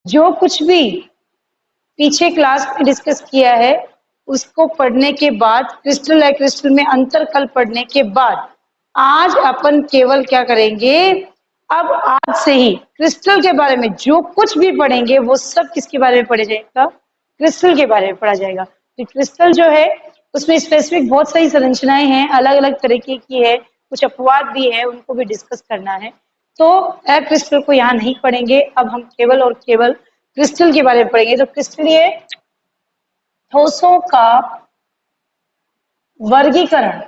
जो कुछ भी पीछे क्लास में डिस्कस किया है उसको पढ़ने के बाद, क्रिस्टल है क्रिस्टल में अंतर कल पढ़ने के बाद आज अपन केवल क्या करेंगे, अब आज से ही क्रिस्टल के बारे में जो कुछ भी पढ़ेंगे वो सब किसके बारे में पढ़ा जाएगा, क्रिस्टल के बारे में पढ़ा जाएगा। तो क्रिस्टल जो है उसमें स्पेसिफिक बहुत सारी संरचनाएं हैं, अलग अलग तरीके की है, कुछ अपवाद भी है, उनको भी डिस्कस करना है। तो क्रिस्टल को यहाँ नहीं पढ़ेंगे, अब हम केवल और केवल क्रिस्टल के बारे में पढ़ेंगे। तो क्रिस्टल ये ठोसों का वर्गीकरण।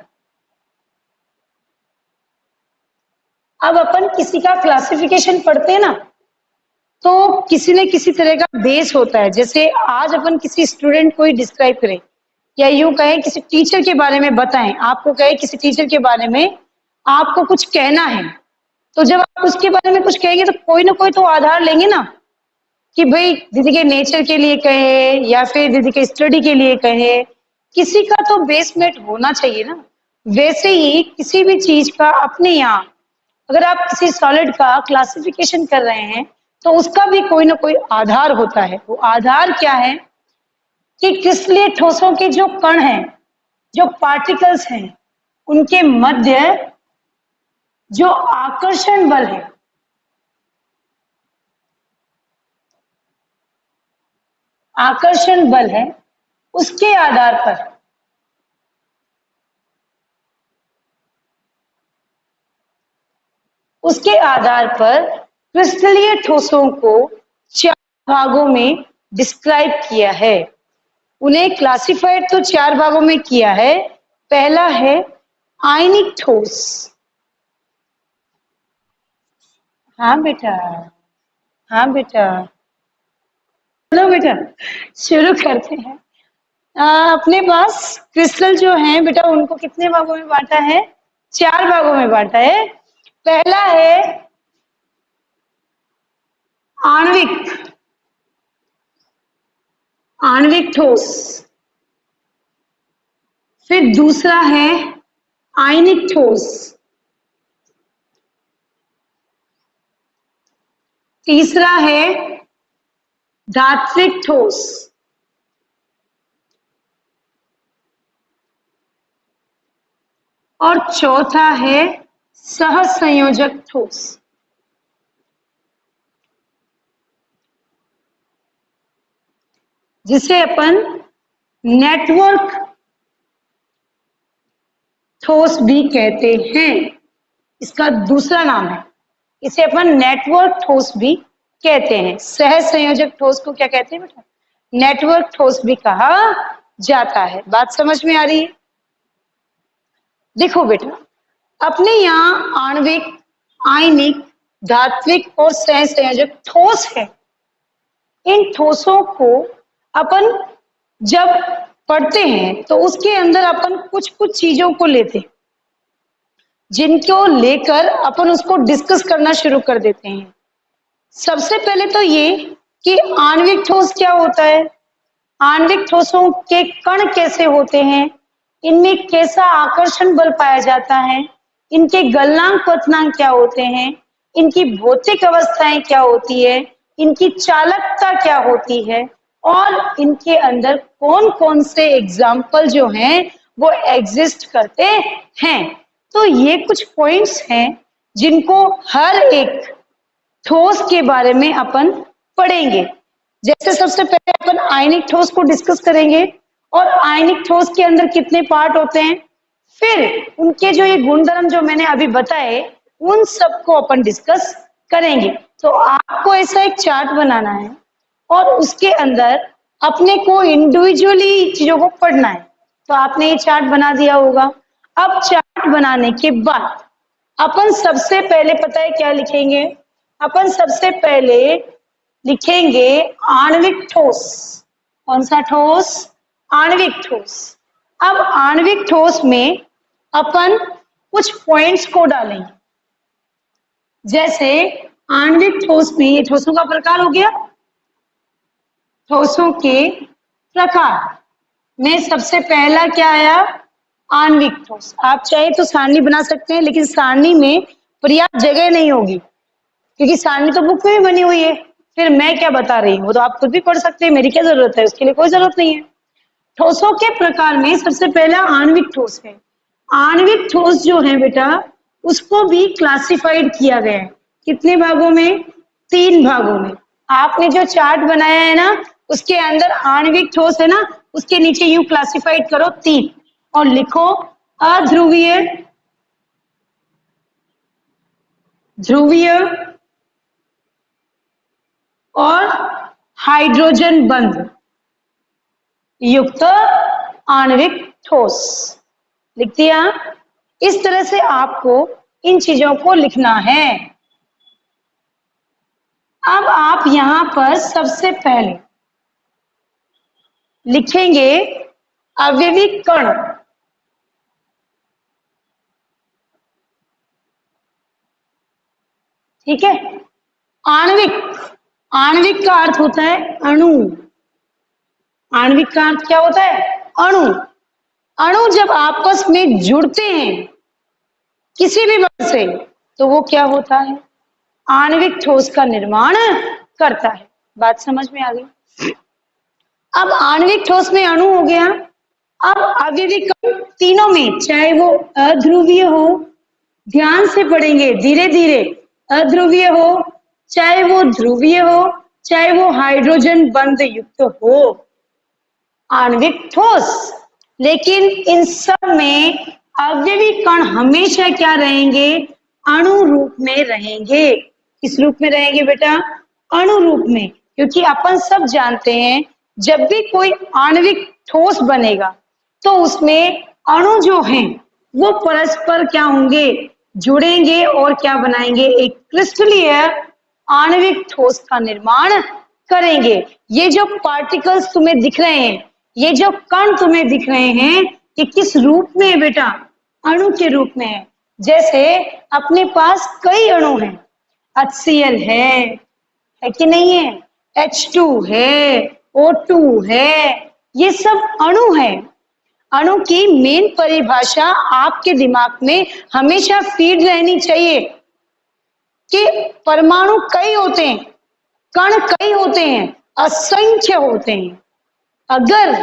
अब अपन किसी का क्लासिफिकेशन पढ़ते हैं ना, तो किसी न किसी तरह का बेस होता है। जैसे आज अपन किसी स्टूडेंट को ही डिस्क्राइब करें या यूं कहें किसी टीचर के बारे में बताएं, आपको कहे किसी टीचर के बारे में आपको कुछ कहना है, तो जब आप उसके बारे में कुछ कहेंगे तो कोई ना कोई तो आधार लेंगे ना, कि भाई दीदी के नेचर के लिए कहे या फिर दीदी के स्टडी के लिए कहे, किसी का तो बेसमेंट होना चाहिए ना। वैसे ही किसी भी चीज का अपने यहाँ अगर आप किसी सॉलिड का क्लासिफिकेशन कर रहे हैं तो उसका भी कोई ना कोई आधार होता है। वो आधार क्या है कि क्रिस्टलीय ठोसों के जो कण हैं, जो पार्टिकल्स हैं, उनके मध्य जो आकर्षण बल है, आकर्षण बल है, उसके आधार पर क्रिस्टलीय ठोसों को 4 भागों में डिस्क्राइब किया है। उन्हें क्लासिफाइड तो 4 भागों में किया है। पहला है आयनिक ठोस। हाँ बेटा, हाँ बेटा, चलो बेटा शुरू करते हैं। अपने पास क्रिस्टल जो है बेटा उनको कितने भागों में बांटा है, 4 भागों में बांटा है। पहला है आणविक ठोस, फिर दूसरा है आयनिक ठोस, तीसरा है धात्विक ठोस, और चौथा है सहसंयोजक ठोस। जिसे अपन नेटवर्क ठोस भी कहते हैं, इसका दूसरा नाम है। इसे अपन नेटवर्क ठोस भी कहते हैं। सहसंयोजक ठोस को क्या कहते हैं बेटा, नेटवर्क ठोस भी कहा जाता है। बात समझ में आ रही है? देखो बेटा, अपने यहाँ आणविक, आयनिक, धात्विक और सहसंयोजक ठोस है। इन ठोसों को अपन जब पढ़ते हैं तो उसके अंदर अपन कुछ कुछ चीजों को लेते हैं, जिनको लेकर अपन उसको डिस्कस करना शुरू कर देते हैं। सबसे पहले तो ये कि आणविक ठोस क्या होता है, आणविक ठोसों के कण कैसे होते हैं, इनमें कैसा आकर्षण बल पाया जाता है, इनके गलनांक क्वथनांक क्या होते हैं, इनकी भौतिक अवस्थाएं क्या होती है, इनकी चालकता क्या होती है, और इनके अंदर कौन कौन से एग्जाम्पल जो हैं वो एग्जिस्ट करते हैं। तो ये कुछ पॉइंट्स हैं जिनको हर एक ठोस के बारे में अपन पढ़ेंगे। जैसे सबसे पहले अपन आयनिक ठोस को डिस्कस करेंगे और आयनिक ठोस के अंदर कितने पार्ट होते हैं, फिर उनके जो ये गुणधर्म जो मैंने अभी बताए उन सबको अपन डिस्कस करेंगे। तो आपको ऐसा एक चार्ट बनाना है और उसके अंदर अपने को इंडिविजुअली चीजों को पढ़ना है। तो आपने ये चार्ट बना दिया होगा। अब चार्ट बनाने के बाद अपन सबसे पहले पता है क्या लिखेंगे, अपन सबसे पहले लिखेंगे आणविक ठोस। कौन सा ठोस, आणविक ठोस। अब आणविक ठोस में अपन कुछ पॉइंट्स को डालेंगे। जैसे आणविक ठोस में ये ठोसों का प्रकार हो गया, ठोसों के प्रकार में सबसे पहला क्या आया, आणविक ठोस। आप चाहे तो सारणी बना सकते हैं, लेकिन सारणी में पर्याप्त जगह नहीं होगी क्योंकि सारणी तो बुक में भी बनी हुई है। फिर मैं क्या बता रही हूँ वो तो आप खुद भी पढ़ सकते हैं, मेरी क्या जरूरत है, उसके लिए कोई जरूरत नहीं है। ठोसों के प्रकार में सबसे पहला आणविक ठोस है। आणविक ठोस जो है बेटा उसको भी क्लासिफाइड किया गया है। कितने भागों में? 3 भागों में। आपने जो चार्ट बनाया है ना उसके अंदर आणविक ठोस है ना, उसके नीचे यूं क्लासिफाइड करो 3 और लिखो अध्रुवीय, ध्रुवीय और हाइड्रोजन बंध युक्त आणविक ठोस। लिख दिया? इस तरह से आपको इन चीजों को लिखना है। अब आप यहां पर सबसे पहले लिखेंगे अवयविक कण। ठीक है? आणविक, आणविक का अर्थ होता है अणु। आणविक का अर्थ क्या होता है? अणु। अणु जब आपस में जुड़ते हैं किसी भी बल से तो वो क्या होता है? आणविक ठोस का निर्माण करता है। बात समझ में आ गई? अब आणविक ठोस में अणु हो गया। अब अवयविक कण तीनों में, चाहे वो अध्रुवीय हो, ध्यान से पढ़ेंगे धीरे धीरे, अध्रुवीय हो, चाहे वो ध्रुवीय हो, चाहे वो हाइड्रोजन बंध युक्त हो, आणविक ठोस। लेकिन इन सब में अवयविक कण हमेशा क्या रहेंगे? अणु रूप में रहेंगे। किस रूप में रहेंगे बेटा? अणु रूप में। क्योंकि अपन सब जानते हैं जब भी कोई आणविक ठोस बनेगा तो उसमें अणु जो हैं वो परस्पर क्या होंगे? जुड़ेंगे और क्या बनाएंगे? एक क्रिस्टलीय आणविक ठोस का निर्माण करेंगे। ये जो पार्टिकल्स तुम्हें दिख रहे हैं, ये जो कण तुम्हें दिख रहे हैं, ये किस रूप में है बेटा? अणु के रूप में है। जैसे अपने पास कई अणु हैं, HCl है कि नहीं है? H2 है, O2 है, ये सब अणु है। अणु की मेन परिभाषा आपके दिमाग में हमेशा फीड रहनी चाहिए कि परमाणु कई होते हैं, कण कई होते हैं, असंख्य होते हैं। अगर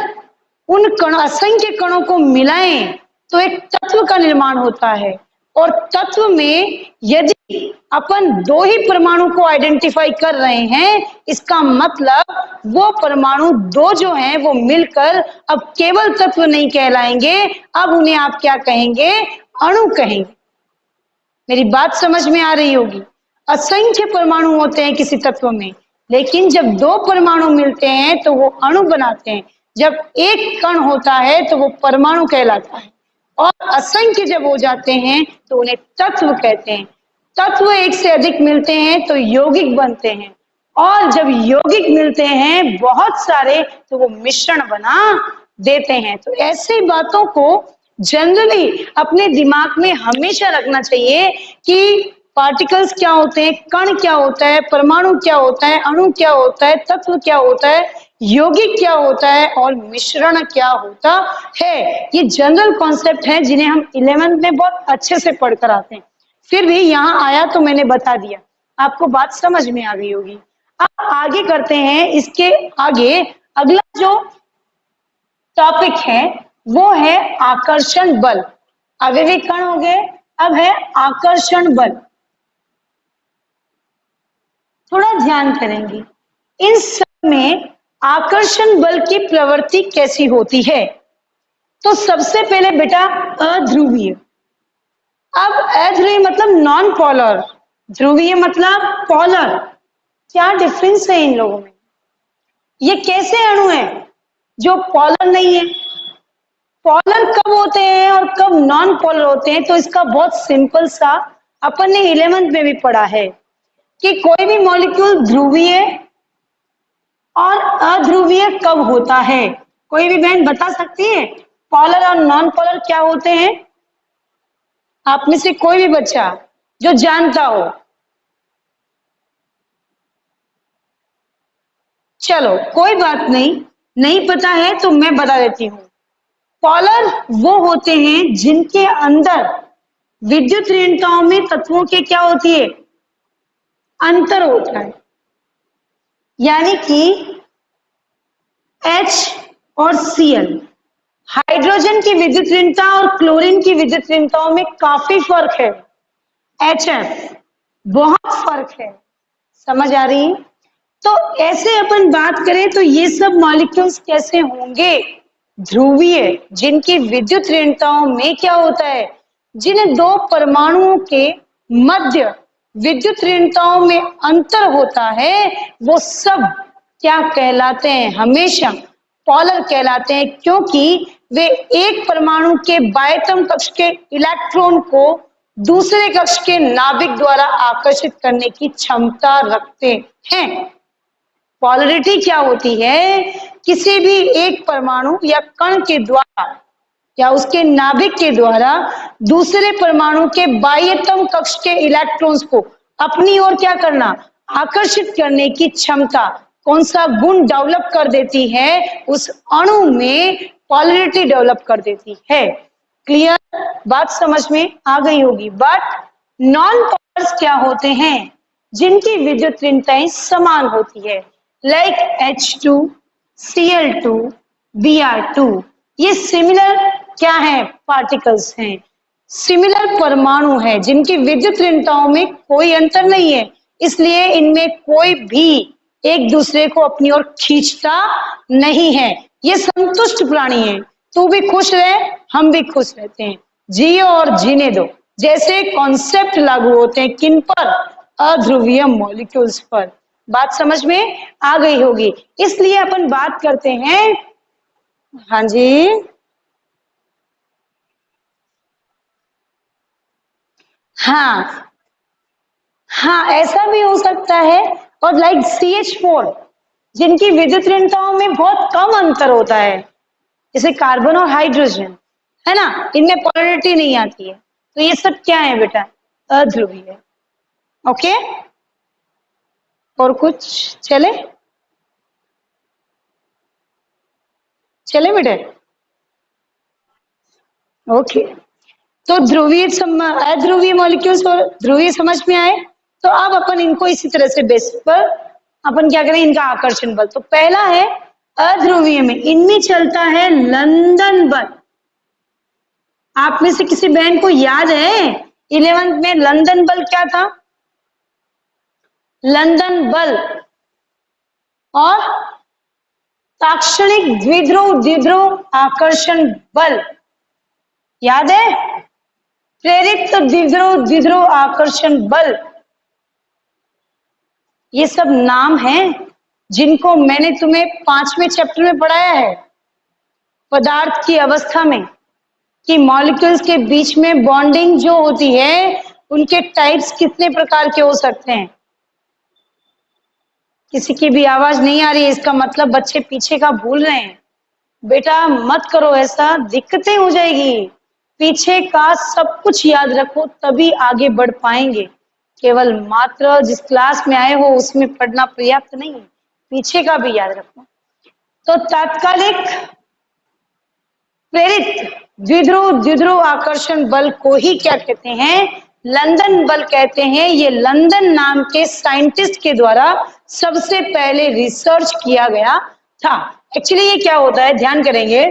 उन कण, असंख्य कणों को मिलाएं तो एक तत्व का निर्माण होता है। और तत्व में यदि अपन 2 ही परमाणु को आइडेंटिफाई कर रहे हैं, इसका मतलब वो परमाणु 2 जो हैं वो मिलकर अब केवल तत्व नहीं कहलाएंगे, अब उन्हें आप क्या कहेंगे? अणु कहेंगे। मेरी बात समझ में आ रही होगी। असंख्य परमाणु होते हैं किसी तत्व में, लेकिन जब 2 परमाणु मिलते हैं तो वो अणु बनाते हैं। जब एक कण होता है तो वो परमाणु कहलाता है, और असंख्य जब हो जाते हैं तो उन्हें तत्व कहते हैं। तत्व एक से अधिक मिलते हैं तो यौगिक बनते हैं, और जब यौगिक मिलते हैं बहुत सारे तो वो मिश्रण बना देते हैं। तो ऐसी बातों को जनरली अपने दिमाग में हमेशा रखना चाहिए कि पार्टिकल्स क्या होते हैं, कण क्या होता है, परमाणु क्या होता है, अणु क्या होता है, तत्व क्या होता है, यौगिक क्या होता है और मिश्रण क्या होता है। ये जनरल कॉन्सेप्ट है जिन्हें हम 11th में बहुत अच्छे से पढ़कर आते हैं। फिर भी यहाँ आया तो मैंने बता दिया, आपको बात समझ में आ गई होगी। अब आगे करते हैं। इसके आगे अगला जो टॉपिक है वो है आकर्षण बल। आवेविक कण हो गए, अब है आकर्षण बल। थोड़ा ध्यान करेंगे इन सब में आकर्षण बल की प्रवृत्ति कैसी होती है। तो सबसे पहले बेटा अध्रुवीय। अब अध्रुवीय मतलब नॉन पोलर, ध्रुवीय मतलब पोलर। क्या डिफरेंस है इन लोगों में? ये कैसे अणु है जो पोलर नहीं है? पोलर कब होते हैं और कब नॉन पोलर होते हैं? तो इसका बहुत सिंपल सा अपन ने 11th में भी पढ़ा है कि कोई भी मॉलिक्यूल ध्रुवीय और अध्रुवीय कब होता है। कोई भी बहन बता सकती है पोलर और नॉन पोलर क्या होते हैं? आप में से कोई भी बच्चा जो जानता हो। चलो कोई बात नहीं, नहीं पता है तो मैं बता देती हूँ। पोलर वो होते हैं जिनके अंदर विद्युत ऋणताओं में तत्वों के क्या होती है? अंतर होता है। यानी कि H और Cl। हाइड्रोजन की विद्युत ऋणता और क्लोरीन की विद्युत ऋणताओं में काफी फर्क है। HF बहुत फर्क है, समझ आ रही है? तो ऐसे अपन बात करें तो ये सब मॉलिक्यूल्स कैसे होंगे? ध्रुवीय, जिनकी विद्युत ऋणताओं में क्या होता है, जिन दो परमाणुओं के मध्य विद्युत ऋणताओं में अंतर होता है, वो सब क्या कहलाते हैं? हमेशा पॉलर कहलाते हैं, क्योंकि वे एक परमाणु के बाह्यतम कक्ष के इलेक्ट्रॉन को दूसरे कक्ष के नाभिक द्वारा आकर्षित करने की क्षमता रखते हैं। पॉलरिटी क्या होती है? किसी भी एक परमाणु या कण के द्वारा या उसके नाभिक के द्वारा दूसरे परमाणु के बाह्यतम कक्ष के इलेक्ट्रॉन्स को अपनी ओर क्या करना? आकर्षित करने की क्षमता। कौन सा गुण डेवलप कर देती है? उस अणु में पॉलरिटी डेवलप कर देती है। क्लियर? बात समझ में आ गई होगी। बट नॉन पोलर्स क्या होते हैं? जिनकी विद्युत ऋणताएं समान होती है, लाइक H2, Cl2, Br2। ये सिमिलर क्या है? पार्टिकल्स हैं, सिमिलर परमाणु है, जिनकी विद्युत ऋणताओं में कोई अंतर नहीं है, इसलिए इनमें कोई भी एक दूसरे को अपनी ओर खींचता नहीं है। ये संतुष्ट प्राणी है। तू भी खुश रहे, हम भी खुश रहते हैं, जियो और जीने दो, जैसे कॉन्सेप्ट लागू होते हैं किन पर? अध्रुवीय मॉलिक्यूल्स पर। बात समझ में आ गई होगी। इसलिए अपन बात करते हैं। हाँ जी, हाँ हाँ, ऐसा भी हो सकता है। और लाइक CH4, जिनकी विद्युत ऋणताओं में बहुत कम अंतर होता है, जैसे कार्बन और हाइड्रोजन, है ना, इनमें पोलरिटी नहीं आती है। तो ये सब क्या है बेटा? अध्रुवीय। ओके, और कुछ चले? चले बेटे? ओके, तो ध्रुवीय अध्रुवीय मॉलिक्यूल्स और ध्रुवीय समझ में आए। तो अब अपन इनको इसी तरह से बेस पर अपन क्या करें? इनका आकर्षण बल। तो पहला है अध्रुवीय में, इनमें चलता है लंदन बल। आप में से किसी बहन को याद है 11th में लंदन बल क्या था? लंदन बल और ताक्षणिक द्विध्रुव द्विध्रुव आकर्षण बल, याद है? प्रेरित द्विध्रुव द्विध्रुव आकर्षण बल। ये सब नाम हैं जिनको मैंने तुम्हें 5वें चैप्टर में पढ़ाया है, पदार्थ की अवस्था में, कि मॉलिक्यूल्स के बीच में बॉन्डिंग जो होती है, उनके टाइप्स कितने प्रकार के हो सकते हैं। किसी की भी आवाज नहीं आ रही है, इसका मतलब बच्चे पीछे का भूल रहे हैं। बेटा मत करो ऐसा, दिक्कतें हो जाएगी। पीछे का सब कुछ याद रखो, तभी आगे बढ़ पाएंगे। केवल मात्र जिस क्लास में आए हो उसमें पढ़ना पर्याप्त नहीं है, पीछे का भी याद रखो। तो तात्कालिक प्रेरित द्विध्रुव द्विध्रुव आकर्षण बल को ही क्या कहते हैं? लंदन बल कहते हैं। ये लंदन नाम के साइंटिस्ट के द्वारा सबसे पहले रिसर्च किया गया था। एक्चुअली ये क्या होता है, ध्यान करेंगे,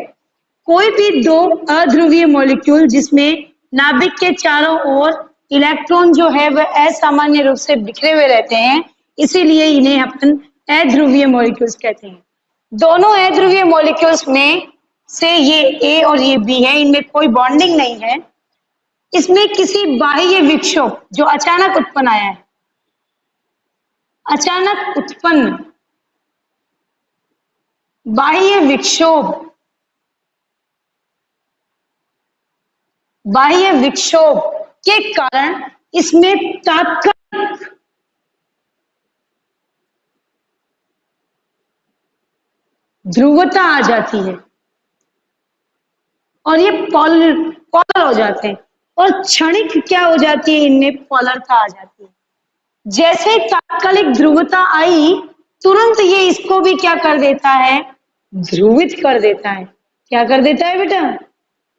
कोई भी दो अध्रुवीय मॉलिक्यूल जिसमें नाभिक के चारों ओर इलेक्ट्रॉन जो है वह असामान्य रूप से बिखरे हुए रहते हैं, इसीलिए इन्हें अपन अध्रुवीय मॉलिक्यूल्स कहते हैं। दोनों अध्रुवीय मॉलिक्यूल्स में से ये ए और ये बी है, इनमें कोई बॉन्डिंग नहीं है। इसमें किसी बाह्य विक्षोभ जो अचानक उत्पन्न आया है, अचानक उत्पन्न बाह्य विक्षोभ, बाह्य विक्षोभ के कारण इसमें तात्कालिक ध्रुवता आ जाती है और ये पोलर हो जाते हैं, और क्षणिक क्या हो जाती है, इनमें पोलरता आ जाती है। जैसे तात्कालिक ध्रुवता आई, तुरंत ये इसको भी क्या कर देता है? ध्रुवित कर देता है। क्या कर देता है बेटा?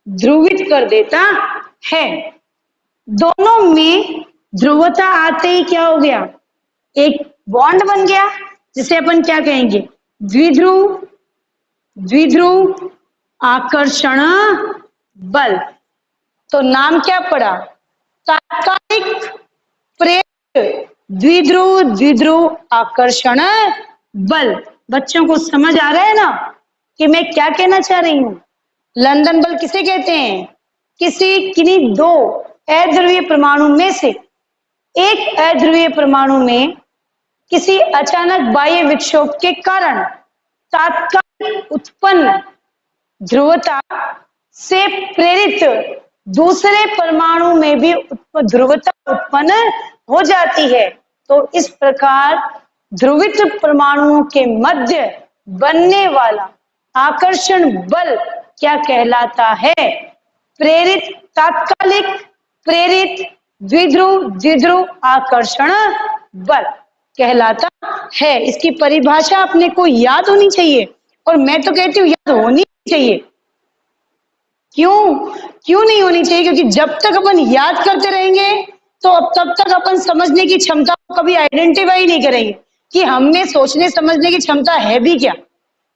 ध्रुवित कर देता है। दोनों में ध्रुवता आते ही क्या हो गया? एक बॉन्ड बन गया, जिसे अपन क्या कहेंगे, द्विध्रुव द्विध्रुव आकर्षण बल। तो नाम क्या पड़ा, तात्कालिक प्रेरित द्विध्रुव द्विध्रुव आकर्षण बल। बच्चों को समझ आ रहा है ना कि मैं क्या कहना चाह रही हूं। लंदन बल किसे कहते हैं, किसी किन्हीं दो अध्रुवीय परमाणु में से एक अध्रुवीय परमाणु में किसी अचानक बाह्य विक्षोभ के कारण तात्कालिक उत्पन्न ध्रुवता से प्रेरित दूसरे परमाणु में भी ध्रुवता उत्पन्न हो जाती है। तो इस प्रकार ध्रुवित परमाणुओं के मध्य बनने वाला आकर्षण बल क्या कहलाता है, प्रेरित तात्कालिक प्रेरित द्विध्रुव द्विध्रुव आकर्षण बल कहलाता है। इसकी परिभाषा अपने को याद होनी चाहिए, और मैं तो कहती हूँ याद होनी चाहिए। क्यों क्यों नहीं होनी चाहिए, क्योंकि जब तक अपन याद करते रहेंगे तो अब तब तक अपन समझने की क्षमता को कभी आइडेंटिफाई नहीं करेंगे कि हम में सोचने समझने की क्षमता है भी क्या।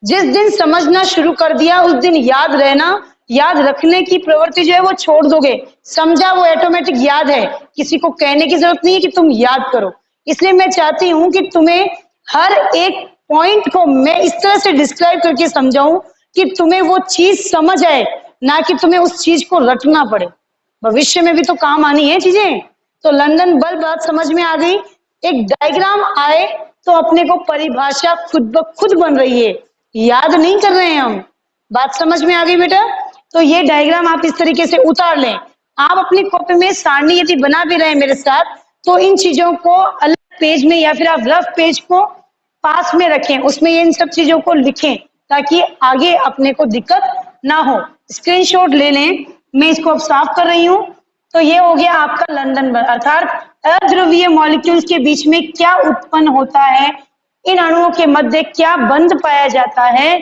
जिस दिन समझना शुरू कर दिया उस दिन याद रहना, याद रखने की प्रवृत्ति जो है वो छोड़ दोगे। समझा वो ऑटोमेटिक याद है, किसी को कहने की जरूरत नहीं है कि तुम याद करो। इसलिए मैं चाहती हूं कि तुम्हें हर एक पॉइंट को मैं इस तरह से डिस्क्राइब करके समझाऊं कि तुम्हें वो चीज समझ आए, ना कि तुम्हें उस चीज को रटना पड़े। भविष्य में भी तो काम आनी है चीजें। तो लंदन बल बात समझ में आ गई। एक डायग्राम आए तो अपने को परिभाषा खुद ब खुद बन रही है, याद नहीं कर रहे हैं हम। बात समझ में आ गई बेटा। तो ये डायग्राम आप इस तरीके से उतार लें। आप अपनी कॉपी में सारणी यदि बना भी रहे हैं मेरे साथ, तो इन चीजों को अलग पेज में या फिर आप रफ पेज को पास में रखें, उसमें इन सब चीजों को लिखें ताकि आगे अपने को दिक्कत ना हो। स्क्रीनशॉट ले लें, मैं इसको अब साफ कर रही हूं। तो ये हो गया आपका लंदन बल, अर्थात अध्रुवीय मॉलिक्यूल्स के बीच में क्या उत्पन्न होता है, इन अणुओं के मध्य क्या बंध पाया जाता है,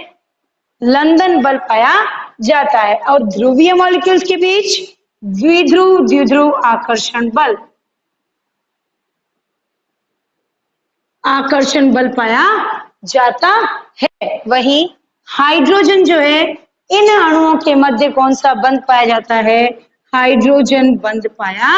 लंदन बल पाया जाता है। और ध्रुवीय मॉलिक्यूल्स के बीच द्विध्रुव द्विध्रुव आकर्षण बल, आकर्षण बल पाया जाता है। वहीं हाइड्रोजन जो है, इन अणुओं के मध्य कौन सा बंध पाया जाता है, हाइड्रोजन बंध पाया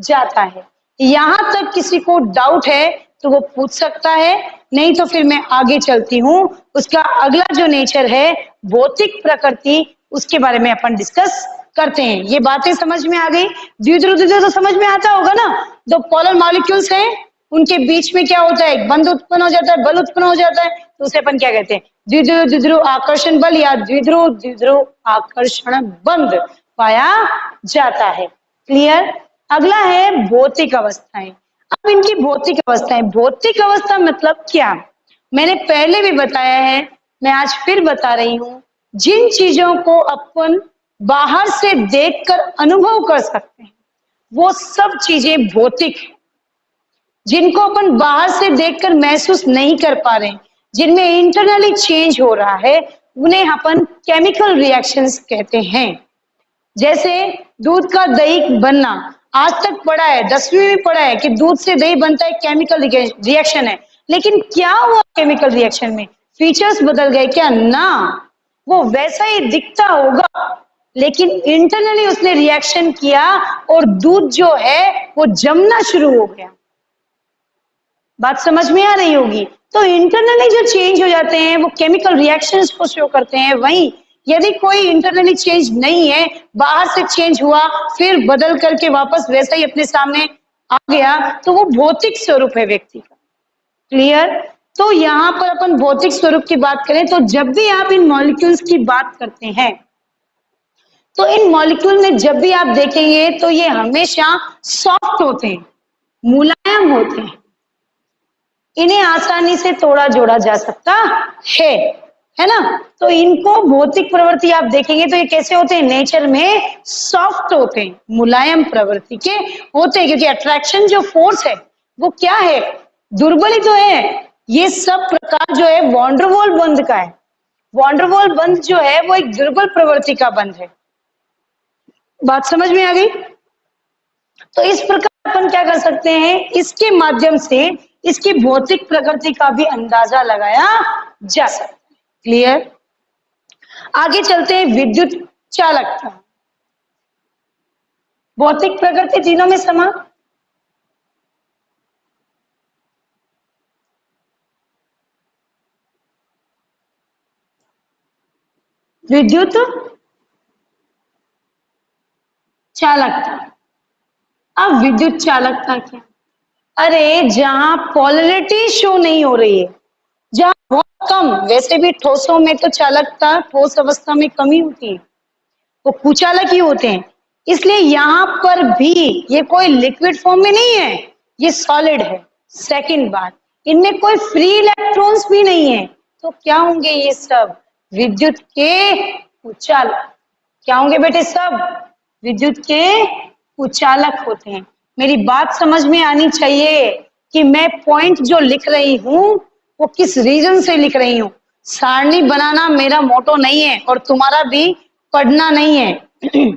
जाता है। यहां तक किसी को डाउट है तो वो पूछ सकता है, नहीं तो फिर मैं आगे चलती हूँ। उसका अगला जो नेचर है, भौतिक प्रकृति, उसके बारे में अपन डिस्कस करते हैं। ये बातें समझ में आ गई। द्विध्रुव द्विध्रुव तो समझ में आता होगा ना। दो पोलर मॉलिक्यूल्स हैं, उनके बीच में क्या होता है, बंध उत्पन्न हो जाता है, बल उत्पन्न हो जाता है, तो उसे अपन क्या कहते हैं, द्विध्रुव द्विध्रुव आकर्षण बल या द्विध्रुव द्विध्रुव आकर्षण बंध पाया जाता है। क्लियर। अगला है भौतिक अवस्थाएं। अब इनकी भौतिक अवस्थाएं, भौतिक अवस्था मतलब क्या, मैंने पहले भी बताया है, मैं आज फिर बता रही हूं। जिन चीजों को अपन बाहर से देखकर अनुभव कर सकते हैं वो सब चीजें भौतिक है। जिनको अपन बाहर से देखकर महसूस नहीं कर पा रहे, जिनमें इंटरनली चेंज हो रहा है, उन्हें अपन केमिकल रिएक्शंस कहते हैं। जैसे दूध का दही बनना, आज तक पढ़ा है, 10वीं में पढ़ा है कि दूध से दही बनता है, केमिकल रिएक्शन है। लेकिन क्या हुआ केमिकल रिएक्शन में, फीचर्स बदल गए क्या, ना, वो वैसा ही दिखता होगा, लेकिन इंटरनली उसने रिएक्शन किया और दूध जो है वो जमना शुरू हो गया। बात समझ में आ रही होगी। तो इंटरनली जो चेंज हो जाते हैं वो केमिकल रिएक्शंस को शो करते हैं। वहीं यदि कोई इंटरनली चेंज नहीं है, बाहर से चेंज हुआ फिर बदल करके वापस वैसा ही अपने सामने आ गया, तो वो भौतिक स्वरूप है व्यक्ति का। क्लियर। तो यहाँ पर अपन भौतिक स्वरूप की बात करें तो जब भी आप इन मॉलिक्यूल्स की बात करते हैं तो इन मॉलिक्यूल में जब भी आप देखेंगे तो ये हमेशा सॉफ्ट होते हैं, मुलायम होते हैं, इन्हें आसानी से तोड़ा जोड़ा जा सकता है ना। तो इनको भौतिक प्रवृत्ति आप देखेंगे तो ये कैसे होते हैं, नेचर में सॉफ्ट होते हैं, मुलायम प्रवृत्ति के होते हैं, क्योंकि अट्रैक्शन जो फोर्स है वो क्या है, दुर्बल ही तो है। ये सब प्रकार जो है वॉन्डरवॉल बंध का है। वॉन्डरवॉल बंध जो है वो एक दुर्बल प्रवृत्ति का बंध है। बात समझ में आ गई। तो इस प्रकार अपन क्या कर सकते हैं, इसके माध्यम से इसकी भौतिक प्रकृति का भी अंदाजा लगाया जा सकता है। क्लियर? आगे चलते हैं विद्युत चालकता। भौतिक प्रकृति तीनों में समान। विद्युत चालकता। अब विद्युत चालकता क्या? अरे जहां पोलरिटी शो नहीं हो रही है, जहां बहुत कम, वैसे भी ठोसों में तो चालकता ठोस अवस्था में कमी होती है, वो कुचालक ही होते हैं। इसलिए यहाँ पर भी ये कोई लिक्विड फॉर्म में नहीं है, ये सॉलिड है। सेकंड बात, इनमें कोई फ्री इलेक्ट्रॉन्स भी नहीं है, तो क्या होंगे ये सब? विद्युत के कुचालक। क्या होंगे बेटे? सब विद्युत के कुचालक होते हैं। मेरी बात समझ में आनी चाहिए कि मैं पॉइंट जो लिख रही हूं वो किस रीजन से लिख रही हूं। सारणी बनाना मेरा मोटो नहीं है और तुम्हारा भी पढ़ना नहीं है।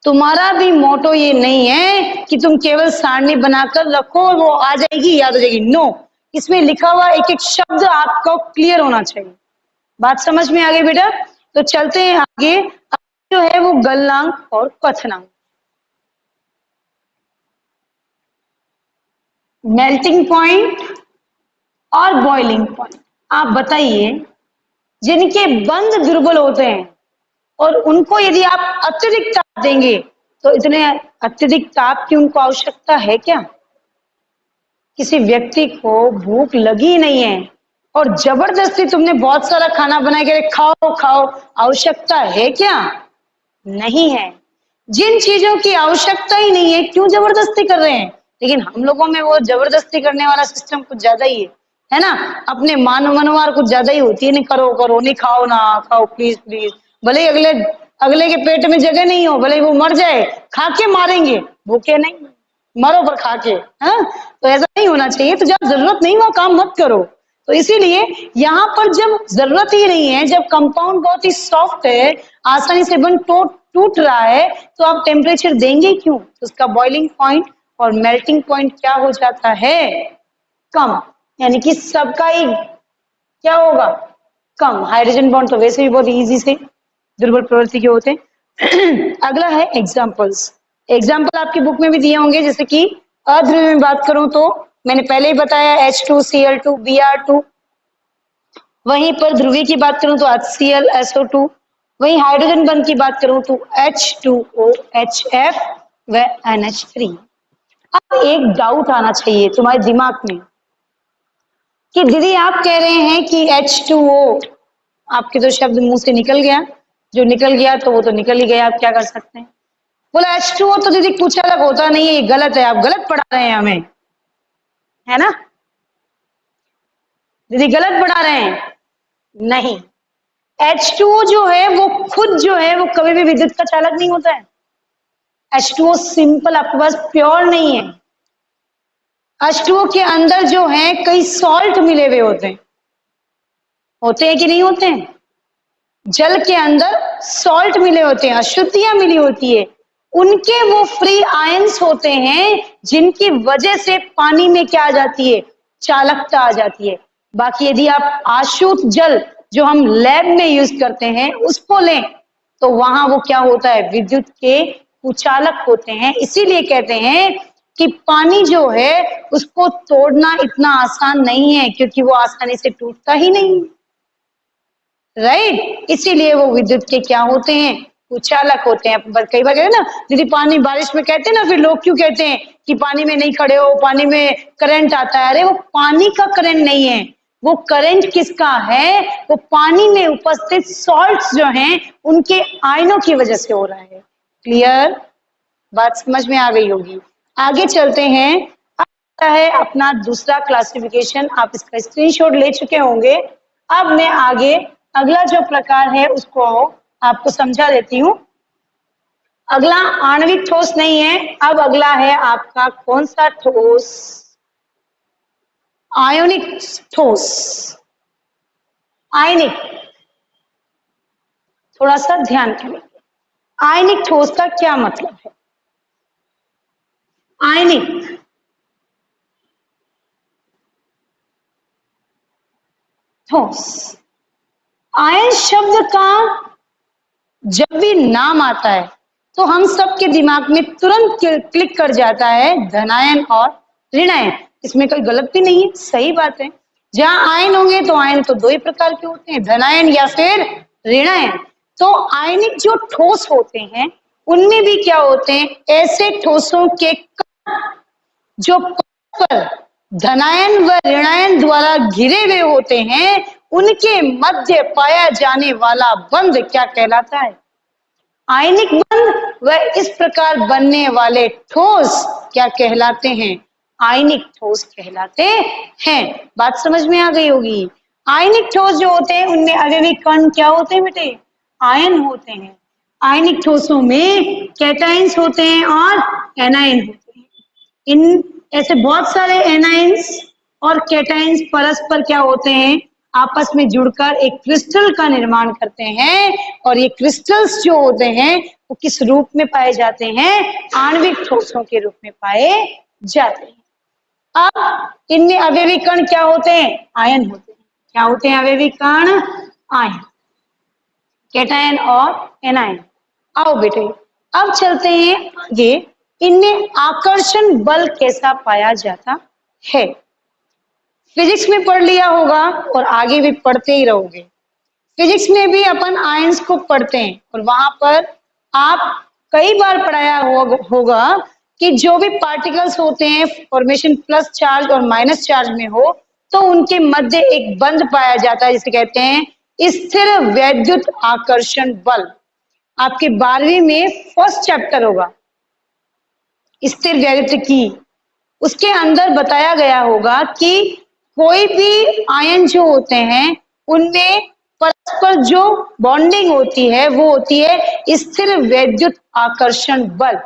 तुम्हारा भी मोटो ये नहीं है कि तुम केवल सारणी बनाकर रखो और वो आ जाएगी, याद हो जाएगी। नो, इसमें लिखा हुआ एक एक शब्द आपको क्लियर होना चाहिए। बात समझ में आ गई बेटा? तो चलते हैं आगे। जो है वो गलनांक और क्वथनांक। मेल्टिंग पॉइंट और बॉइलिंग पॉइंट। आप बताइए, जिनके बंध दुर्बल होते हैं और उनको यदि आप अत्यधिक ताप देंगे तो इतने अत्यधिक ताप की उनको आवश्यकता है क्या? किसी व्यक्ति को भूख लगी नहीं है और जबरदस्ती तुमने बहुत सारा खाना बना के खाओ खाओ, आवश्यकता है क्या? नहीं है। जिन चीजों की आवश्यकता ही नहीं है, क्यों जबरदस्ती कर रहे हैं? लेकिन हम लोगों में वो जबरदस्ती करने वाला सिस्टम कुछ ज्यादा ही है ना? अपने मनमार कुछ ज्यादा ही होती है। नहीं करो करो, नहीं खाओ ना खाओ, प्लीज प्लीज। भले ही अगले अगले के पेट में जगह नहीं हो, भले ही वो मर जाए, खा के मारेंगे, भूखे नहीं, मरो पर खा के। हाँ, तो ऐसा नहीं होना चाहिए। तो जब जरूरत नहीं वो काम मत करो। तो इसीलिए यहाँ पर जब जरूरत ही नहीं है, जब कंपाउंड बहुत ही सॉफ्ट है, आसानी से बन टूट रहा है, तो आप टेम्परेचर देंगे क्यों? तो उसका बॉइलिंग पॉइंट और मेल्टिंग पॉइंट क्या हो जाता है? कम। यानी कि सबका ही क्या होगा? कम। हाइड्रोजन बॉन्ड तो वैसे भी बहुत इजी से दुर्बल प्रवृत्ति के होते हैं। अगला है एग्जाम्पल्स। एग्जाम्पल आपकी बुक में भी दिए होंगे। जैसे कि अध्रुव में बात करूं तो मैंने पहले ही बताया H2Cl2 Br2। वहीं पर ध्रुवी की बात करूं तो HCl SO2। वहीं हाइड्रोजन बंध की बात करूं तो H2O HF व NH3। अब एक डाउट आना चाहिए तुम्हारे दिमाग में कि दीदी आप कह रहे हैं कि H2O, आपके तो शब्द मुंह से निकल गया, जो निकल गया तो वो तो निकल ही गया, आप क्या कर सकते हैं। बोला H2O तो दीदी कुछ अलग होता नहीं है, ये गलत है, आप गलत पढ़ा रहे हैं हमें, है ना दीदी? गलत पढ़ा रहे हैं? नहीं, H2O जो है वो खुद जो है वो कभी भी विद्युत का चालक नहीं होता है। H2O सिंपल आपके पास प्योर नहीं है। H2O के अंदर जो है कई सॉल्ट मिले हुए होते हैं कि नहीं होते हैं? जल के अंदर सॉल्ट मिले होते हैं, अशुद्धियां मिली होती है, उनके वो फ्री आयंस होते हैं जिनकी वजह से पानी में क्या आ जाती है? चालकता आ जाती है। बाकी यदि आप अशुद्ध जल जो हम लैब में यूज करते हैं उसको लें तो वहां वो क्या होता है? विद्युत के कुचालक होते हैं। इसीलिए कहते हैं कि पानी जो है उसको तोड़ना इतना आसान नहीं है, क्योंकि वो आसानी से टूटता ही नहीं, राइट? इसीलिए वो विद्युत के क्या होते हैं? कुचालक होते हैं। कई बार कहते हैं ना दीदी पानी बारिश में, कहते हैं ना, फिर लोग क्यों कहते हैं कि पानी में नहीं खड़े हो, पानी में करंट आता है। अरे वो पानी का करंट नहीं है, वो करंट किसका है? वो पानी में उपस्थित सॉल्ट्स जो हैं उनके आयनों की वजह से हो रहा है। क्लियर? बात समझ में आ गई होगी। आगे चलते हैं। अब है अपना दूसरा क्लासिफिकेशन, आप इसका स्क्रीनशॉट ले चुके होंगे। अब मैं आगे अगला जो प्रकार है उसको आपको समझा देती हूँ। अगला आणविक ठोस नहीं है, अब अगला है आपका कौन सा ठोस? आयोनिक ठोस। आयनिक, थोड़ा सा ध्यान करें। आयनिक ठोस का क्या मतलब है? आयनिक ठोस। आयन शब्द का जब भी नाम आता है तो हम सबके दिमाग में तुरंत क्लिक कर जाता है धनायन और ऋणायन। इसमें कोई गलत भी नहीं है, सही बात है। जहां आयन होंगे तो आयन तो दो ही प्रकार के होते हैं, धनायन या फिर ऋणायन। तो आयनिक जो ठोस होते हैं उनमें भी क्या होते हैं, ऐसे ठोसों के जो पर धनायन व ऋणायन द्वारा घिरे हुए होते हैं उनके मध्य पाया जाने वाला बंध क्या कहलाता है, आयनिक बंध। व इस प्रकार बनने वाले ठोस क्या कहलाते हैं, आयनिक ठोस कहलाते हैं। बात समझ में आ गई होगी। आयनिक ठोस जो होते हैं उनमें अवयविक कण क्या होते हैं बेटे, आयन होते हैं। आयनिक ठोसों में कैटायंस होते हैं और एनायन होते हैं। इन ऐसे बहुत सारे एनायंस और कैटायंस परस्पर क्या होते हैं, आपस में जुड़कर एक क्रिस्टल का निर्माण करते हैं। और ये क्रिस्टल्स जो होते हैं वो किस रूप में पाए जाते हैं, आणविक ठोसों के रूप में पाए जाते हैं। अब इनमें अवयवी कण क्या होते हैं, आयन होते हैं। क्या होते हैं अवयवी कण, आयन, कैटायन और एनायन। आओ बेटे अब चलते हैं आगे, इनमें आकर्षण बल कैसा पाया जाता है। फिजिक्स में पढ़ लिया होगा और आगे भी पढ़ते ही रहोगे। फिजिक्स में भी अपन आयंस को पढ़ते हैं और वहां पर आप कई बार पढ़ाया होगा कि जो भी पार्टिकल्स होते हैं फॉर्मेशन प्लस चार्ज और माइनस चार्ज में हो तो उनके मध्य एक बंध पाया जाता है जिसे कहते हैं स्थिर वैद्युत आकर्षण बल। आपके 12वीं में फर्स्ट चैप्टर होगा स्थिर वैद्युत की, उसके अंदर बताया गया होगा कि कोई भी आयन जो होते हैं उनमें परस्पर जो बॉन्डिंग होती है वो होती है स्थिर वैद्युत आकर्षण बल।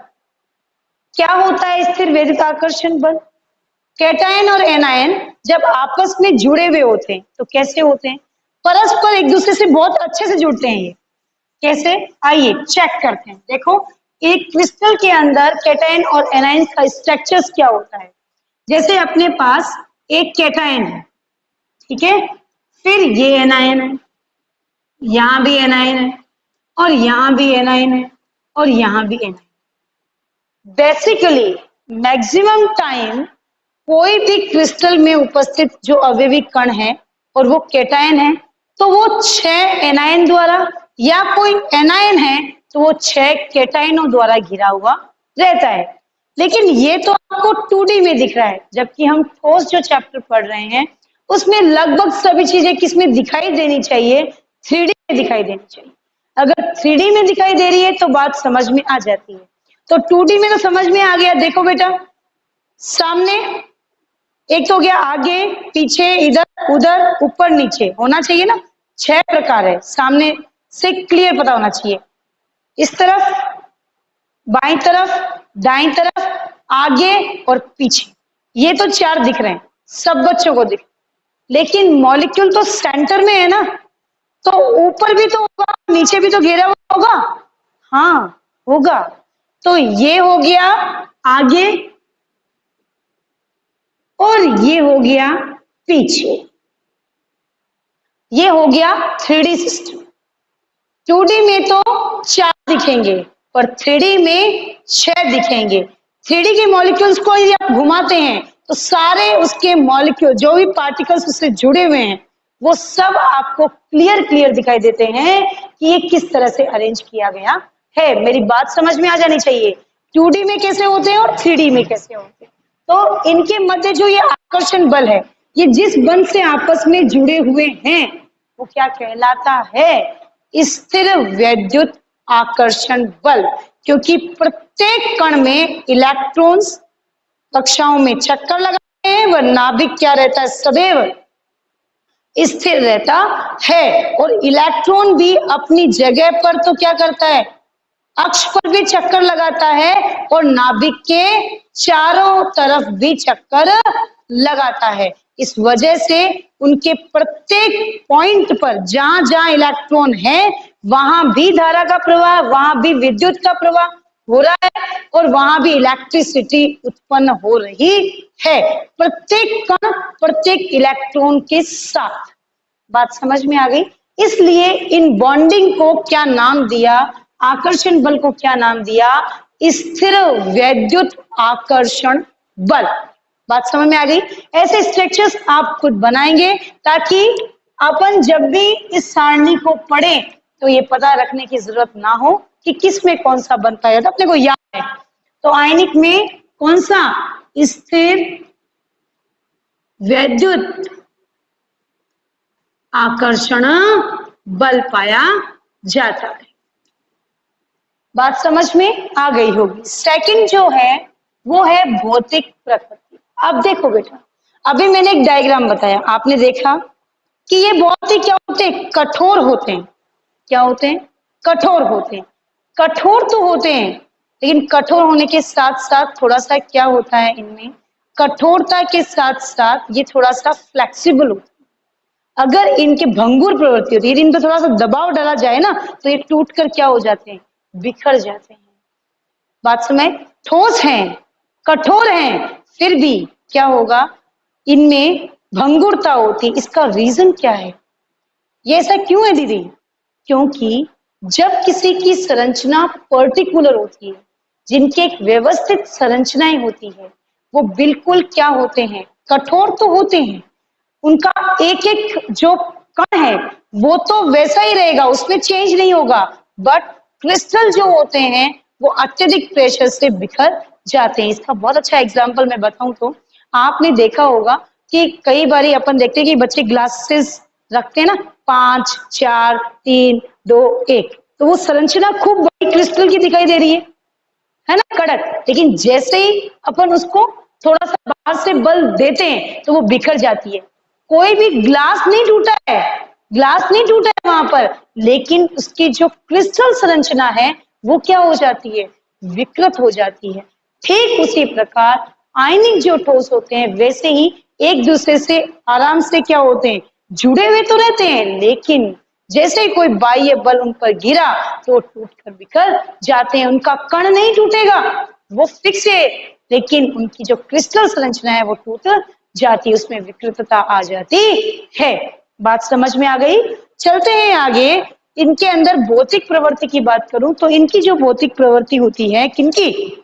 क्या होता है स्थिर वैद्युत आकर्षण बल, कैटायन और एनायन जब आपस में जुड़े हुए होते हैं तो कैसे होते हैं, परस्पर एक दूसरे से बहुत अच्छे से जुड़ते हैं। ये कैसे, आइए चेक करते हैं। देखो एक क्रिस्टल के अंदर कैटायन और एनायन का स्ट्रक्चर क्या होता है। जैसे अपने पास एक कैटायन है, ठीक है, फिर ये एनायन है, यहां भी एनायन है और यहां भी एनायन है और यहां भी एनायन। बेसिकली मैक्सिमम टाइम कोई भी क्रिस्टल में उपस्थित जो अवयवी कण है और वो कैटायन है तो वो 6 एनायन द्वारा, या कोई एनायन है तो वो 6 कैटायनों द्वारा घिरा हुआ रहता है। लेकिन ये तो आपको 2D में दिख रहा है, जबकि हम ठोस जो चैप्टर पढ़ रहे हैं उसमें लगभग सभी चीजें किसमें दिखाई देनी चाहिए, 3D में दिखाई देनी चाहिए। अगर 3D में दिखाई दे रही है तो बात समझ में आ जाती है। तो 2D में तो समझ में आ गया। देखो बेटा सामने एक तो गया आगे पीछे इधर उधर ऊपर नीचे होना चाहिए ना, 6 प्रकार है, सामने से क्लियर पता होना चाहिए। इस तरफ, बाईं तरफ, दाईं तरफ, आगे और पीछे, ये तो 4 दिख रहे हैं, सब बच्चों को दिख। लेकिन मॉलिक्यूल तो सेंटर में है ना, तो ऊपर भी तो होगा नीचे भी तो घेरा हुआ होगा, हाँ होगा। तो ये हो गया आगे और ये हो गया पीछे, ये हो गया 3D सिस्टम। 2D में तो 4 दिखेंगे और 3D में 6 दिखेंगे। 3D के मॉलिक्यूल्स को यदि आप घुमाते हैं तो सारे उसके मॉलिक्यूल जो भी पार्टिकल्स उससे जुड़े हुए हैं वो सब आपको क्लियर दिखाई देते हैं कि ये किस तरह से अरेंज किया गया है। मेरी बात समझ में आ जानी चाहिए, 2D में कैसे होते हैं और 3D में कैसे होते हैं। तो इनके मध्य जो ये आकर्षण बल है, ये जिस बल से आपस में जुड़े हुए हैं वो क्या कहलाता है, स्थिर वैद्युत आकर्षण बल। क्योंकि प्रत्येक कण में इलेक्ट्रॉन्स कक्षाओं में चक्कर लगाते हैं व नाभिक क्या रहता है, सदैव स्थिर रहता है। और इलेक्ट्रॉन भी अपनी जगह पर तो क्या करता है, अक्ष पर भी चक्कर लगाता है और नाभिक के चारों तरफ भी चक्कर लगाता है। इस वजह से उनके प्रत्येक पॉइंट पर जहां जहां इलेक्ट्रॉन है वहां भी धारा का प्रवाह, वहां भी विद्युत का प्रवाह हो रहा है और वहां भी इलेक्ट्रिसिटी उत्पन्न हो रही है। प्रत्येक कण प्रत्येक इलेक्ट्रॉन के साथ। बात समझ में आ गई? इसलिए इन बॉन्डिंग को क्या नाम दिया, आकर्षण बल को क्या नाम दिया, स्थिर वैद्युत आकर्षण बल। बात समझ में आ गई? ऐसे स्ट्रक्चर्स आप खुद बनाएंगे ताकि अपन जब भी इस सारणी को पढ़ें तो ये पता रखने की जरूरत ना हो कि किस में कौन सा बनता है, तो अपने को याद है। तो आयनिक में कौन सा, स्थिर वैद्युत आकर्षण बल पाया जाता है। बात समझ में आ गई होगी। सेकंड जो है वो है भौतिक प्रकृति। अब देखो बेटा, अभी मैंने एक डायग्राम बताया, आपने देखा कि ये बहुत ही क्या होते हैं, कठोर होते हैं। क्या होते हैं? कठोर होते हैं। कठोर तो होते हैं, लेकिन कठोर होने के साथ साथ थोड़ा सा क्या होता है इनमें, कठोरता के साथ साथ ये थोड़ा सा फ्लेक्सिबल होता है। अगर इनके भंगुर प्रवृत्ति होती है, यदि इन पर थोड़ा सा दबाव डाला जाए ना तो ये टूट कर क्या हो जाते हैं, बिखर जाते हैं। बात समझ? ठोस हैं, कठोर हैं, फिर भी क्या होगा, इनमें भंगुरता होती है। इसका रीजन क्या है, ये ऐसा क्यों है दीदी? क्योंकि जब किसी की संरचना पर्टिकुलर होती है, जिनकी एक व्यवस्थित संरचनाएं होती है, वो बिल्कुल क्या होते हैं, कठोर तो होते हैं। उनका एक एक जो कण है वो तो वैसा ही रहेगा, उसमें चेंज नहीं होगा, बट क्रिस्टल जो होते हैं वो अत्यधिक प्रेशर से बिखर जाते हैं। इसका बहुत अच्छा एग्जांपल मैं बताऊं तो आपने देखा होगा कि कई बारी अपन देखते हैं कि बच्चे ग्लासेस रखते हैं ना, 5 4 3 2 1, तो वो संरचना खूब बड़ी क्रिस्टल की दिखाई दे रही है ना, कड़क, लेकिन जैसे ही अपन उसको थोड़ा सा बाहर से बल देते हैं तो वो बिखर जाती है। कोई भी ग्लास नहीं टूटा है, ग्लास नहीं टूटा है वहां पर, लेकिन उसकी जो क्रिस्टल संरचना है वो क्या हो जाती है, विकृत हो जाती है। ठीक उसी प्रकार आयनिक जो ठोस होते हैं वैसे ही एक दूसरे से आराम से क्या होते हैं, जुड़े हुए तो रहते हैं, लेकिन जैसे ही कोई बाह्य बल उन पर गिरा तो टूट कर बिखर जाते हैं। उनका कण नहीं टूटेगा, वो फिक्स है, लेकिन उनकी जो क्रिस्टल संरचना है वो टूट जाती है, उसमें विकृतता आ जाती है। बात समझ में आ गई? चलते हैं आगे। इनके अंदर भौतिक प्रवृत्ति की बात करूं तो इनकी जो भौतिक प्रवृत्ति होती है किनकी,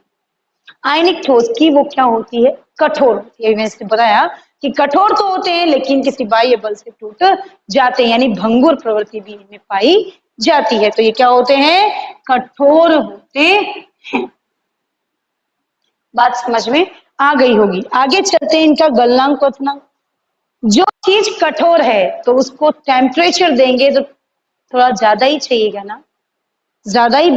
आयनिक ठोस की, वो क्या होती है, कठोर होती है। मैंने बताया कि कठोर तो होते हैं लेकिन किसी बाह्य बल से टूट जाते हैं, यानी भंगुर प्रवृत्ति भी इनमें पाई जाती है। तो ये क्या होते हैं, कठोर होते हैं। बात समझ में आ गई होगी। आगे चलते हैं इनका गलनांक क्वथनांक। जो चीज कठोर है तो उसको टेम्परेचर देंगे तो थोड़ा ज्यादा ही चाहिएगा ना, ज्यादा ही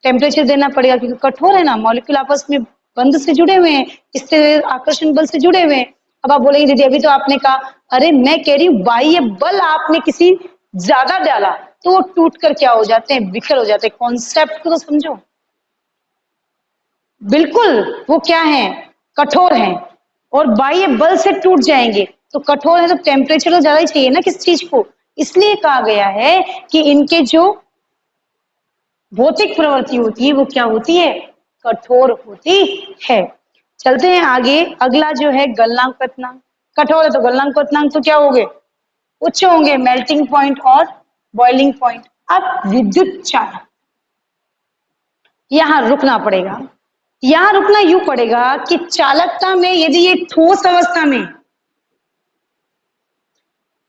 टेम्परेचर देना पड़ेगा, क्योंकि कठोर है ना, मॉलिक्यूल आपस में बंध से जुड़े हुए हैं, इससे आकर्षण बल से जुड़े हुए हैं। अब आप बोलेंगे दीदी अभी तो आपने कहा, अरे मैं कह रही हूँ बाह्य बल आपने किसी ज्यादा डाला तो वो टूट कर क्या हो जाते हैं, बिखर हो जाते हैं। कॉन्सेप्ट को तो समझो। बिल्कुल वो क्या है, कठोर हैं और बाह्य बल से टूट जाएंगे। तो कठोर है तो टेम्परेचर तो ज्यादा ही चाहिए ना किस चीज को, इसलिए कहा गया है कि इनके जो भौतिक प्रवृत्ति होती है वो क्या होती है, कठोर होती है। चलते हैं आगे। अगला जो है गलनांक क्वथनांक। कठोर है तो गलनांक क्वथनांक तो क्या होंगे, उच्च होंगे, मेल्टिंग पॉइंट और बॉइलिंग पॉइंट। अब विद्युत चालक, यहां रुकना पड़ेगा। यहां रुकना यूं पड़ेगा कि चालकता में यदि ये ठोस अवस्था में,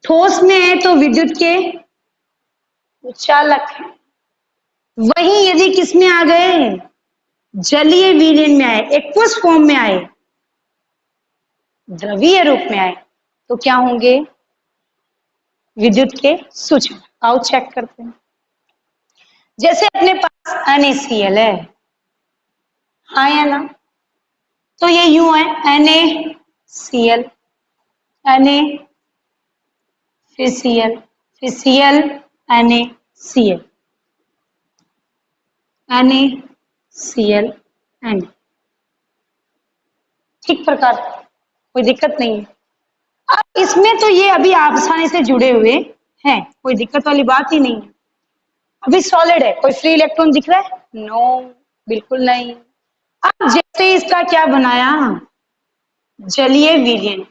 ठोस में है तो विद्युत के चालक है, वहीं यदि किस में आ गए, जलीय विलयन में आए, एक्वस फॉर्म में आए, द्रवीय रूप में आए, तो क्या होंगे, विद्युत के सूचक। आओ चेक करते हैं। जैसे अपने पास NaCl है, हाँ या ना, तो ये यूं है NaCl, Na फिर Cl, फिर Cl NaCl, NaCl Na। ठीक प्रकार, कोई दिक्कत नहीं है। अब इसमें तो ये अभी आसानी से जुड़े हुए हैं, कोई दिक्कत वाली बात ही नहीं है। अभी सॉलिड है, कोई फ्री इलेक्ट्रॉन दिख रहा है, नो बिल्कुल नहीं। अब जैसे इसका क्या बनाया, जलीय विलयन,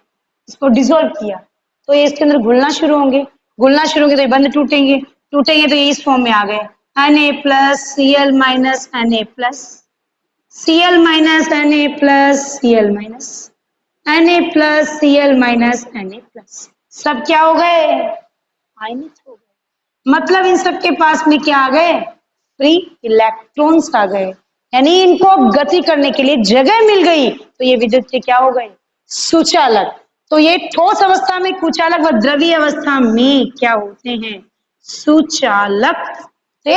इसको डिसॉल्व किया तो ये इसके अंदर घुलना शुरू होंगे। घुलना शुरू होंगे तो ये बंध टूटेंगे, टूटेंगे तो ये इस फॉर्म में आ गए Na plus Cl minus Na plus Cl minus Na plus Cl minus Na plus Cl minus Na plus, सब क्या हो गए? आयनिक हो गए। मतलब इन सब के पास में क्या आ गए? फ्री इलेक्ट्रॉन्स आ गए, यानी इनको अब गति करने के लिए जगह मिल गई, तो ये विद्युत के क्या हो गए? सुचालक। तो ये ठोस अवस्था में कुचालक व द्रवीय अवस्था में क्या होते हैं? सुचालक होते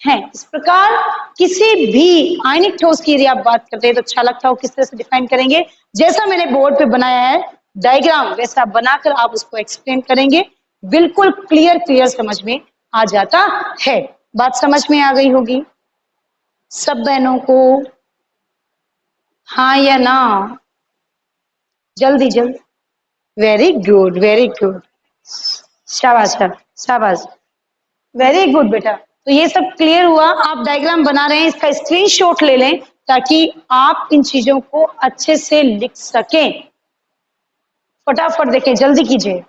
हैं। इस प्रकार किसी भी आयनिक ठोस की यदि आप बात करते हैं तो चालकता को किस तरह से डिफाइन करेंगे? जैसा मैंने बोर्ड पे बनाया है डायग्राम, वैसा बनाकर आप उसको एक्सप्लेन करेंगे, बिल्कुल क्लियर समझ में आ जाता है। बात समझ में आ गई होगी सब बहनों को? हाँ या ना? जल्दी जल्दी। वेरी गुड, वेरी गुड, शाबाश शाबाश, वेरी गुड बेटा। तो ये सब क्लियर हुआ। आप डायग्राम बना रहे हैं, इसका स्क्रीनशॉट ले लें ताकि आप इन चीजों को अच्छे से लिख सकें। फटाफट देखें, जल्दी कीजिए।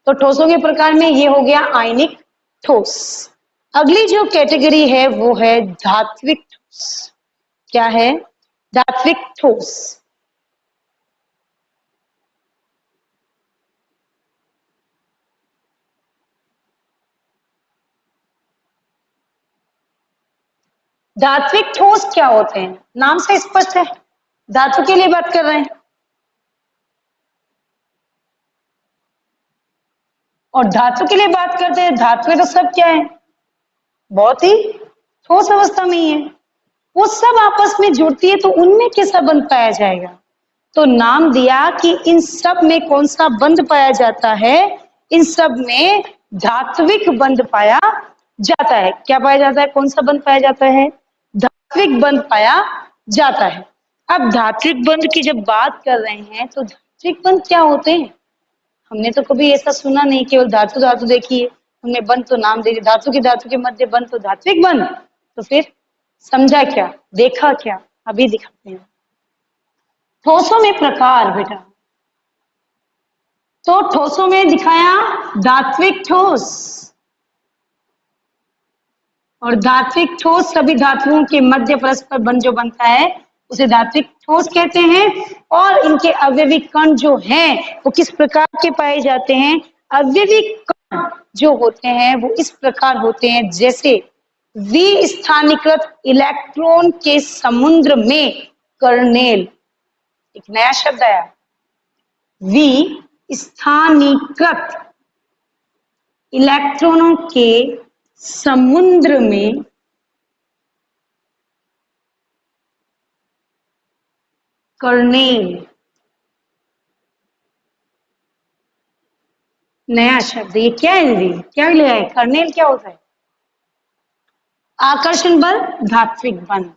तो ठोसों के प्रकार में ये हो गया आयनिक ठोस। अगली जो कैटेगरी है वो है धात्विक ठोस। क्या है? धात्विक ठोस। धात्विक ठोस क्या होते हैं? नाम से स्पष्ट है, धातु के लिए बात कर रहे हैं। और धातु के लिए बात करते हैं, धातु तो सब क्या है? बहुत ही ठोस अवस्था में ही है। वो सब आपस में जुड़ती है तो उनमें कैसा बंध पाया जाएगा? तो नाम दिया कि इन सब में कौन सा बंध पाया जाता है? इन सब में धात्विक बंध पाया जाता है। क्या पाया जाता है? कौन सा बंध पाया जाता है? धात्विक बंध पाया जाता है। अब धात्विक बंध की जब बात कर रहे हैं तो धात्विक बंध क्या होते हैं? हमने तो कभी ऐसा सुना नहीं, केवल धातु धातु देखी है, हमने बंध तो नाम दे दिया, धातु के मध्य बंध तो धात्विक बंध। तो फिर समझा क्या, देखा क्या? अभी दिखाते हैं। ठोसों में प्रकार बेटा, तो ठोसों में दिखाया धात्विक ठोस, और धात्विक ठोस सभी धातुओं के मध्य परस्पर बंध जो बनता है उसे धात्विक ठोस कहते हैं। और इनके अवयवी कण जो हैं वो किस प्रकार के पाए जाते हैं? अवयवी कण जो होते हैं वो इस प्रकार होते हैं जैसे विस्थानीकृत इलेक्ट्रॉन के समुद्र में कर्नेल। एक नया शब्द आया, विस्थानीकृत इलेक्ट्रॉनों के समुद्र में कर्नेल। नया शब्द, ये क्या है दीदी? क्या लिया है? कर्नेल क्या होता है? आकर्षण बल, धात्विक बंध।